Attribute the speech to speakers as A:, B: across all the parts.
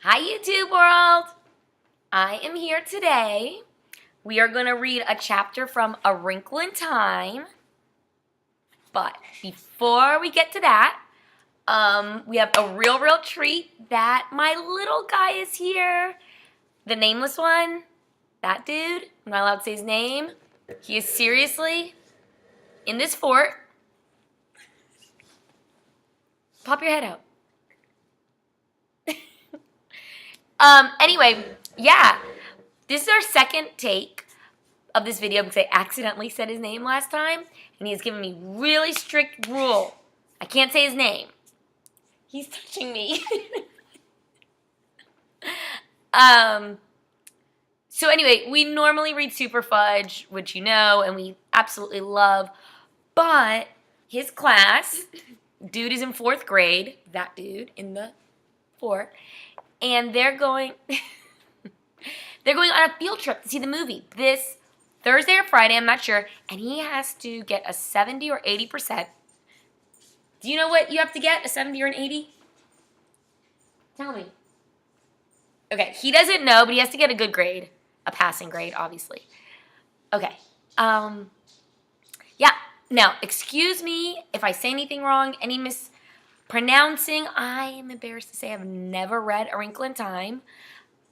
A: Hi YouTube world! I am here today. We are going to read a chapter from A Wrinkle in Time. But before we get to that, we have a real treat that my little guy is here. The nameless one, that dude, I'm not allowed to say his name. He is seriously in this fort. Pop your head out. Anyway, yeah, this is our second take of this video because I accidentally said his name last time, and he's given me really strict rule. I can't say his name. He's touching me. So anyway, we normally read Super Fudge, which you know, and we absolutely love, but his class, dude is in 4th grade, that dude in the fort, and they're going on a field trip to see the movie this Thursday or Friday, I'm not sure, and he has to get a 70 or 80%. Do you know what you have to get, a 70 or an 80? Tell me. Okay, he doesn't know, but he has to get a good grade, a passing grade, obviously. Okay, yeah, now, excuse me if I say anything wrong, any mispronouncing. I am embarrassed to say I've never read A Wrinkle in Time.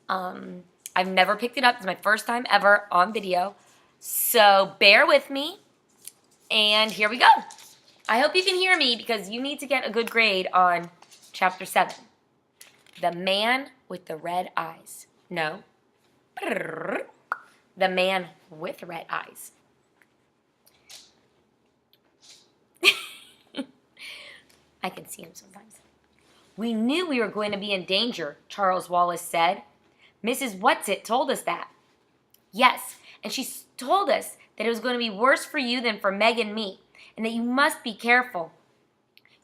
A: I've never picked it up. It's my first time ever on video. So bear with me. And here we go. I hope you can hear me because you need to get a good grade on chapter 7. The Man with the Red Eyes. No. The Man with Red Eyes. I can see him sometimes. We knew we were going to be in danger, Charles Wallace said. Mrs. Whatsit told us that. Yes, and she told us that it was going to be worse for you than for Meg and me, and that you must be careful.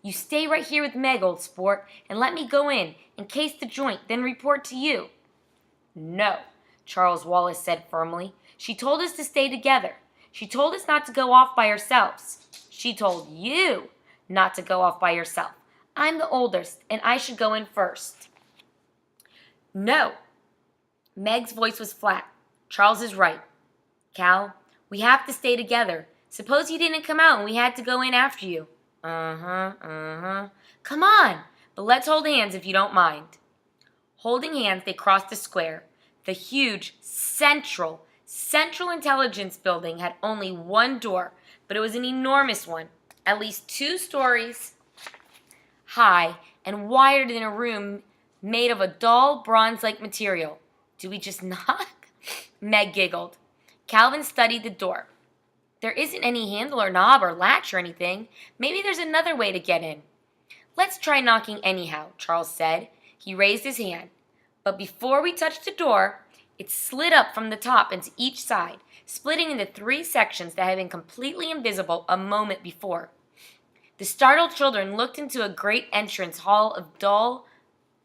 A: You stay right here with Meg, old sport, and let me go in, encase the joint, then report to you. No, Charles Wallace said firmly. She told us to stay together. She told us not to go off by ourselves. She told you not to go off by yourself. I'm the oldest, and I should go in first. No. Meg's voice was flat. Charles is right. Cal, we have to stay together. Suppose you didn't come out and we had to go in after you. Come on, but let's hold hands if you don't mind. Holding hands, they crossed the square. The huge, central intelligence building had only one door, but it was an enormous one, at least 2 stories high and wired in a room made of a dull bronze-like material. Do we just knock? Meg giggled. Calvin studied the door. There isn't any handle or knob or latch or anything. Maybe there's another way to get in. Let's try knocking anyhow, Charles said. He raised his hand. But before we touched the door, it slid up from the top into each side, splitting into 3 sections that had been completely invisible a moment before. The startled children looked into a great entrance hall of dull,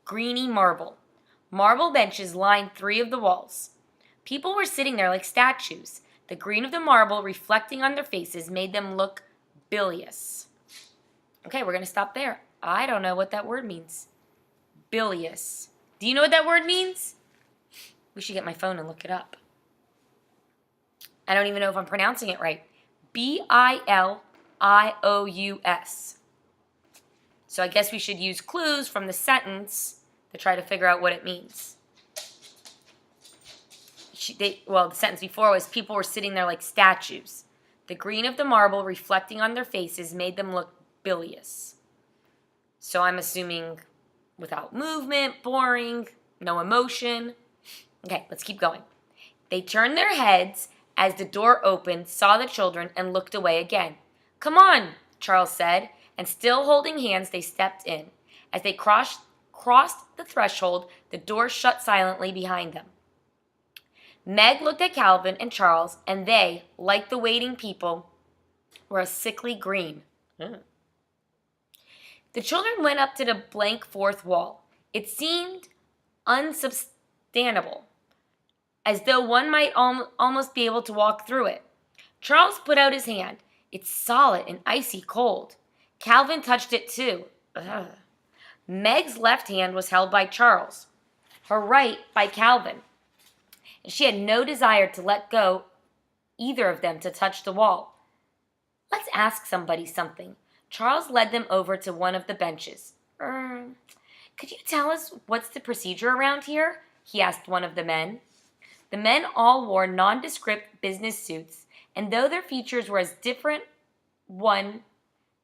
A: greeny marble. Marble benches lined 3 of the walls. People were sitting there like statues. The green of the marble reflecting on their faces made them look bilious. Okay, we're going to stop there. I don't know what that word means. Bilious. Do you know what that word means? We should get my phone and look it up. I don't even know if I'm pronouncing it right. Bilious. So I guess we should use clues from the sentence to try to figure out what it means. The sentence before was people were sitting there like statues. The green of the marble reflecting on their faces made them look bilious. So I'm assuming without movement, boring, no emotion. Okay, let's keep going. They turned their heads as the door opened, saw the children, and looked away again. Come on, Charles said, and still holding hands, they stepped in. As they crossed the threshold, the door shut silently behind them. Meg looked at Calvin and Charles, and they, like the waiting people, were a sickly green. The children went up to the blank 4th wall. It seemed unsubstantiable, as though one might almost be able to walk through it. Charles put out his hand. It's solid and icy cold. Calvin touched it too. Meg's left hand was held by Charles. her right by Calvin, and she had no desire to let go either of them to touch the wall. Let's ask somebody something. Charles led them over to one of the benches. Could you tell us what's the procedure around here? He asked one of the men. The men all wore nondescript business suits, and though their features were as different one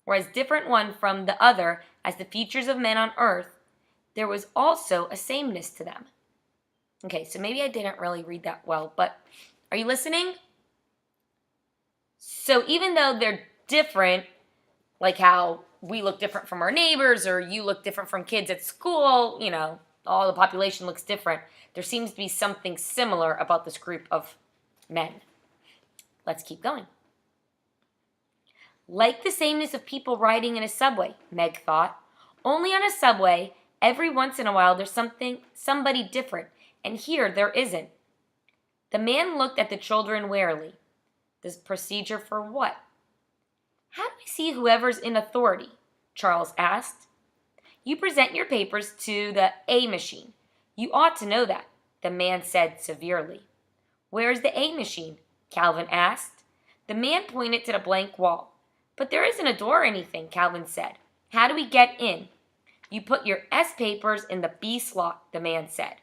A: from the other as the features of men on earth, there was also a sameness to them. Okay, so maybe I didn't really read that well, but are you listening? So even though they're different, like how we look different from our neighbors or you look different from kids at school, all the population looks different, there seems to be something similar about this group of men. Let's keep going. Like the sameness of people riding in a subway, Meg thought. Only on a subway, every once in a while, there's somebody different, and here there isn't. The man looked at the children warily. This procedure for what? How do we see whoever's in authority? Charles asked. You present your papers to the A machine. You ought to know that, the man said severely. Where's the A machine? Calvin asked. The man pointed to the blank wall. But there isn't a door or anything, Calvin said. How do we get in? You put your S papers in the B slot, the man said.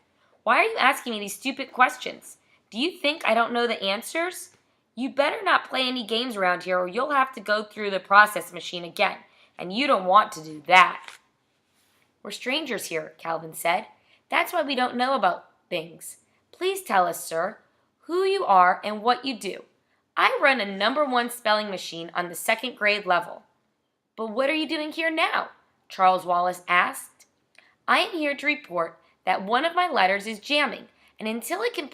A: Why are you asking me these stupid questions? Do you think I don't know the answers? You better not play any games around here or you'll have to go through the process machine again, and you don't want to do that. We're strangers here, Calvin said. That's why we don't know about things. Please tell us, sir, who you are and what you do. I run a #1 spelling machine on the 2nd grade level. But what are you doing here now? Charles Wallace asked. I am here to report that one of my letters is jamming, and until it can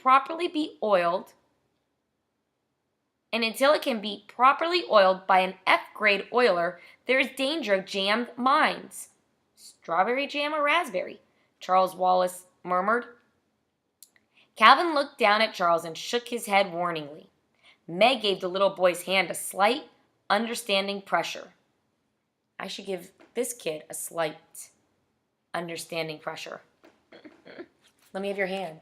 A: be properly oiled by an F-grade oiler, there is danger of jammed mines. Strawberry jam or raspberry? Charles Wallace murmured. Calvin looked down at Charles and shook his head warningly. Meg gave the little boy's hand a slight, understanding pressure. I should give this kid a slight, understanding pressure. Let me have your hand.